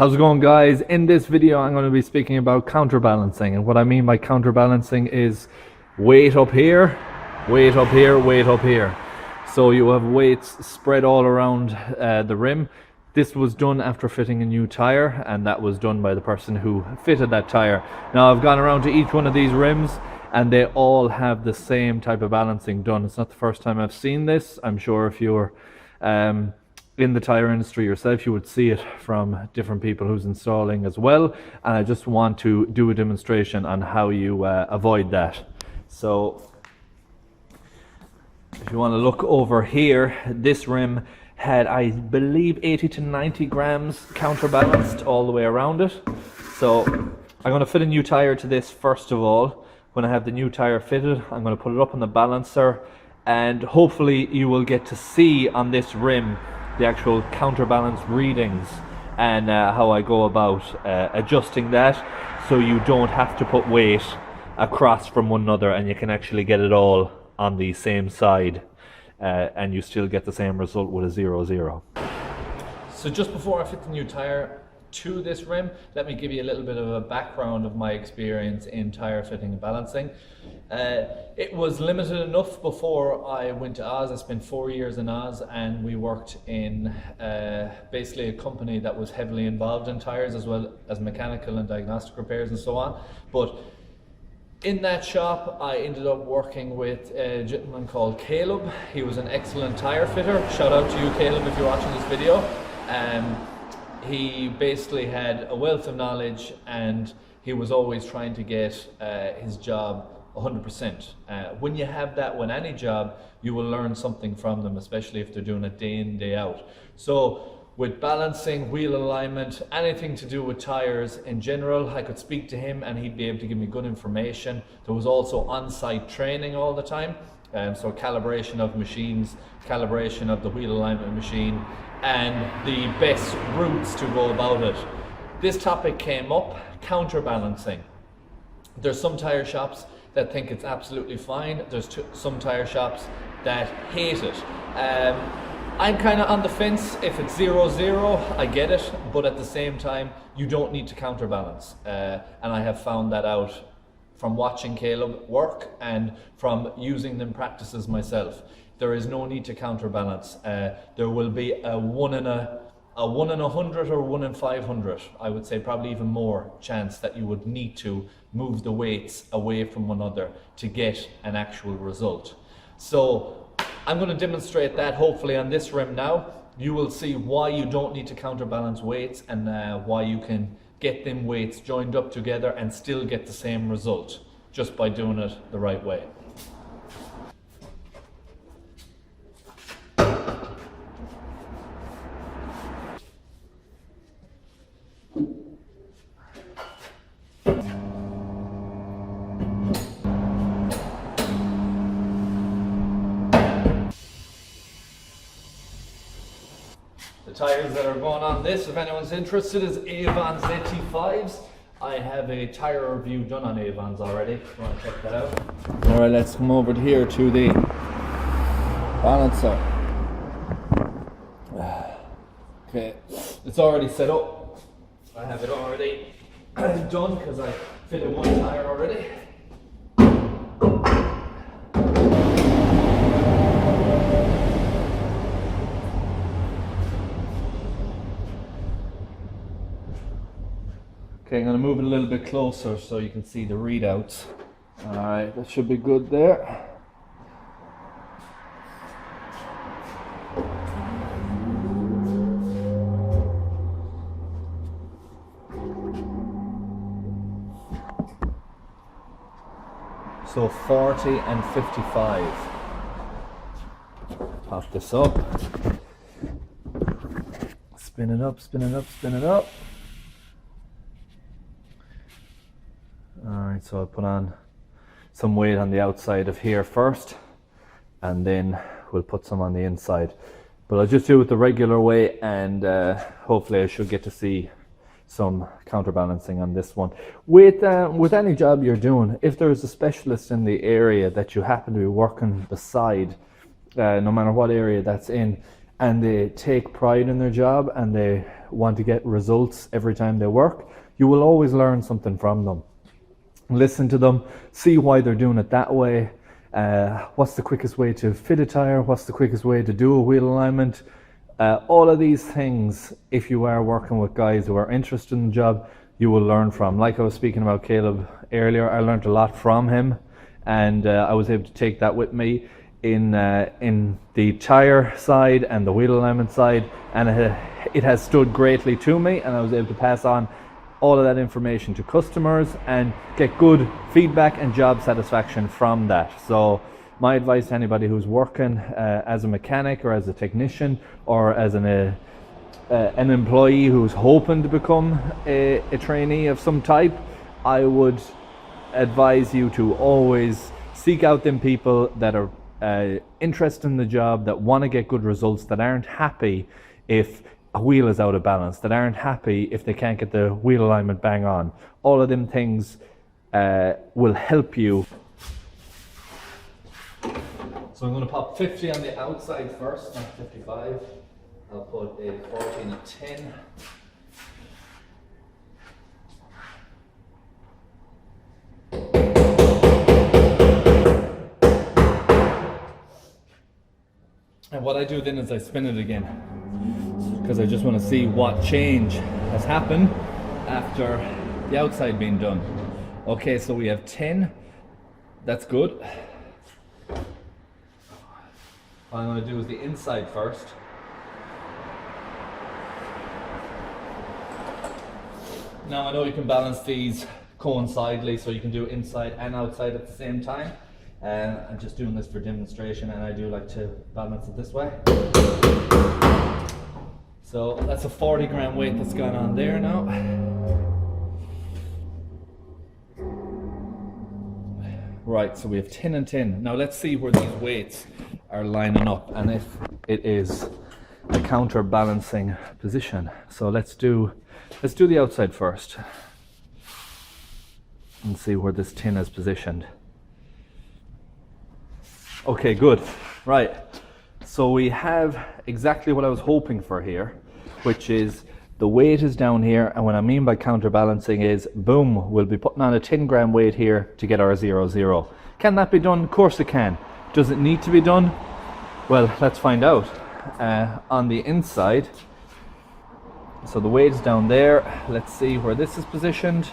How's it going, guys? In this video I'm going to be speaking about counterbalancing, and what I mean by counterbalancing is weight up here, weight up here, weight up here. So you have weights spread all around the rim. This was done after fitting a new tire, and that was done by the person who fitted that tire. Now I've gone around to each one of these rims and they all have the same type of balancing done. It's not the first time I've seen this. I'm sure if you're in the tire industry yourself, you would see it from different people who's installing as well, and I just want to do a demonstration on how you avoid that. So if you want to look over here, this rim had, I believe, 80 to 90 grams counterbalanced all the way around it. So I'm going to fit a new tire to this first of all. When I have the new tire fitted, I'm going to put it up on the balancer, and hopefully you will get to see on this rim the actual counterbalance readings and how I go about adjusting that, so you don't have to put weight across from one another and you can actually get it all on the same side and you still get the same result with a 0-0. So just before I fit the new tire to this rim, let me give you a little bit of a background of my experience in tire fitting and balancing. It was limited enough before I went to Oz. I spent 4 years in Oz, and we worked in basically a company that was heavily involved in tires as well as mechanical and diagnostic repairs and so on. But in that shop I ended up working with a gentleman called Caleb. He was an excellent tire fitter. Shout out to you, Caleb, if you're watching this video. He basically had a wealth of knowledge, and he was always trying to get his job 100%. When you have that with any job, you will learn something from them, especially if they're doing it day in, day out. So with balancing, wheel alignment, anything to do with tires in general, I could speak to him and he'd be able to give me good information. There was also on-site training all the time. So calibration of machines, calibration of the wheel alignment machine, and the best routes to go about it. This topic came up, counterbalancing. There's some tire shops that think it's absolutely fine. There's some tire shops that hate it. I'm kind of on the fence. If it's 0-0, I get it, but at the same time, you don't need to counterbalance. And I have found that out from watching Caleb work and from using them practices myself. There is no need to counterbalance. There will be a 1 in 100 or 1 in 500, I would say probably even more chance that you would need to move the weights away from one another to get an actual result. So I'm going to demonstrate that hopefully on this rim now. You will see why you don't need to counterbalance weights, and why you can get them weights joined up together and still get the same result just by doing it the right way. The tires that are going on this, if anyone's interested, is Avon ZT5s. I have a tire review done on Avons already, if you want to check that out. Alright, let's come over here to the balancer. Okay, it's already set up. I have it already done because I fitted one tire already. Okay, I'm going to move it a little bit closer so you can see the readouts. Alright, that should be good there. So 40 and 55. Pop this up. Spin it up, spin it up, spin it up. Alright, so I'll put on some weight on the outside of here first, and then we'll put some on the inside. But I'll just do it the regular way, and hopefully I should get to see some counterbalancing on this one. With any job you're doing, if there's a specialist in the area that you happen to be working beside, no matter what area that's in, and they take pride in their job and they want to get results every time they work, you will always learn something from them. Listen to them, see why they're doing it that way. What's the quickest way to fit a tire? What's the quickest way to do a wheel alignment? All of these things, if you are working with guys who are interested in the job, you will learn from. Like I was speaking about Caleb earlier, I learned a lot from him, and I was able to take that with me in the tire side and the wheel alignment side, and it has stood greatly to me, and I was able to pass on all of that information to customers and get good feedback and job satisfaction from that. So my advice to anybody who's working as a mechanic or as a technician or as an employee who's hoping to become a trainee of some type, I would advise you to always seek out them people that are interested in the job, that want to get good results, that aren't happy if a wheel is out of balance, that aren't happy if they can't get the wheel alignment bang on. All of them things will help you. So I'm going to pop 50 on the outside first, not 55. I'll put a 40 and a 10. And what I do then is I spin it again, because I just want to see what change has happened after the outside being done. Okay, so we have 10. That's good. What I'm going to do is the inside first. Now I know you can balance these coincidentally, so you can do inside and outside at the same time. I'm just doing this for demonstration, and I do like to balance it this way. So that's a 40 gram weight that's gone on there now. Right, so we have 10 and 10. Now let's see where these weights are lining up and if it is a counterbalancing position. So let's do the outside first and see where this tin is positioned. Okay, good. Right, so we have exactly what I was hoping for here, which is the weight is down here, and what I mean by counterbalancing is, boom, we'll be putting on a 10 gram weight here to get our 0-0. Can that be done? Of course it can. Does it need to be done? Well, let's find out. On the inside, so the weight's down there. Let's see where this is positioned.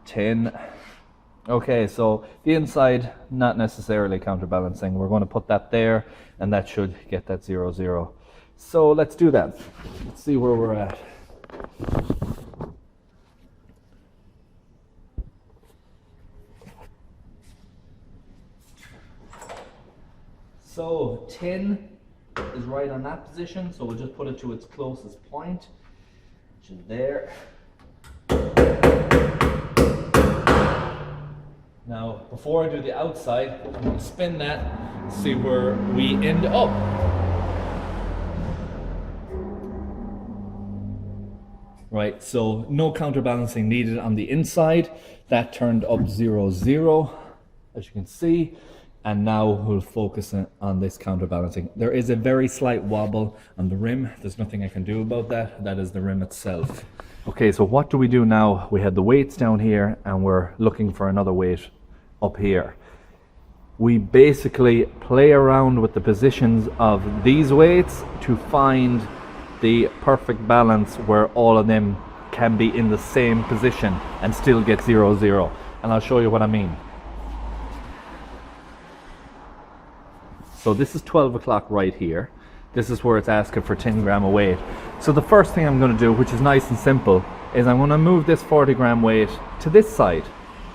10. Okay, so the inside, not necessarily counterbalancing. We're going to put that there, and that should get that 0-0. So let's do that. Let's see where we're at. So 10 is right on that position, so we'll just put it to its closest point, which is there. Now, before I do the outside, I'm going to spin that, see where we end up. Right, so no counterbalancing needed on the inside. That turned up 0-0, as you can see. And now we'll focus on this counterbalancing. There is a very slight wobble on the rim. There's nothing I can do about that. That is the rim itself. Okay, so what do we do now? We had the weights down here, and we're looking for another weight up here. We basically play around with the positions of these weights to find the perfect balance where all of them can be in the same position and still get 0-0. And I'll show you what I mean. So this is 12 o'clock right here. This is where it's asking for 10 gram of weight. So the first thing I'm going to do, which is nice and simple, is I'm going to move this 40 gram weight to this side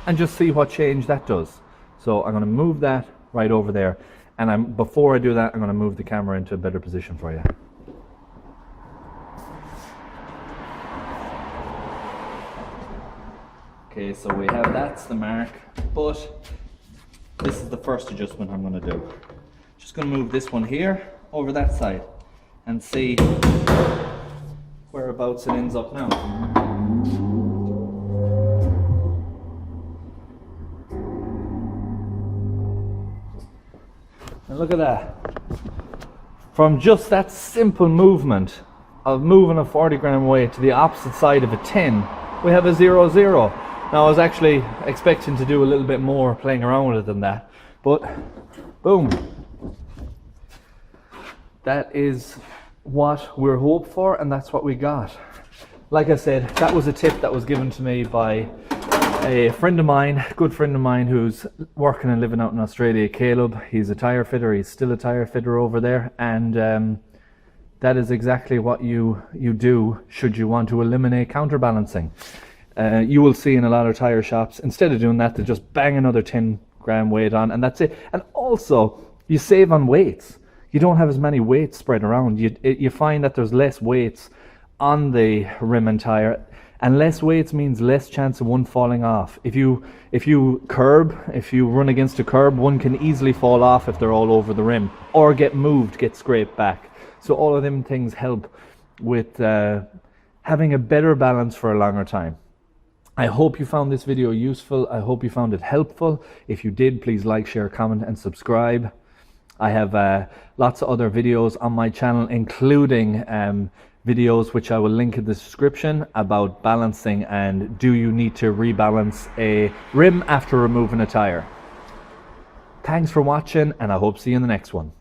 and just see what change that does. So I'm going to move that right over there, and before I do that, I'm going to move the camera into a better position for you. Okay, so we have that's the mark, but this is the first adjustment I'm going to do. Just going to move this one here over that side and see whereabouts it ends up now. And look at that. from just that simple movement of moving a 40 gram weight to the opposite side of a 10, we have a 0-0. Now I was actually expecting to do a little bit more playing around with it than that, but boom. That is what we're hoped for, and that's what we got. Like I said, that was a tip that was given to me by a friend of mine, good friend of mine, who's working and living out in Australia, Caleb. He's a tire fitter. He's still a tire fitter over there, and that is exactly what you do should you want to eliminate counterbalancing. You will see in a lot of tire shops, instead of doing that, they just bang another 10 gram weight on, and that's it. And also, you save on weights. You don't have as many weights spread around. You find that there's less weights on the rim and tire, and less weights means less chance of one falling off. If you run against a curb, one can easily fall off if they're all over the rim, or get moved, get scraped back. So all of them things help with having a better balance for a longer time. I hope you found this video useful. I hope you found it helpful. If you did, please like, share, comment, and subscribe. I have lots of other videos on my channel, including videos which I will link in the description about balancing and do you need to rebalance a rim after removing a tire. Thanks for watching, and I hope to see you in the next one.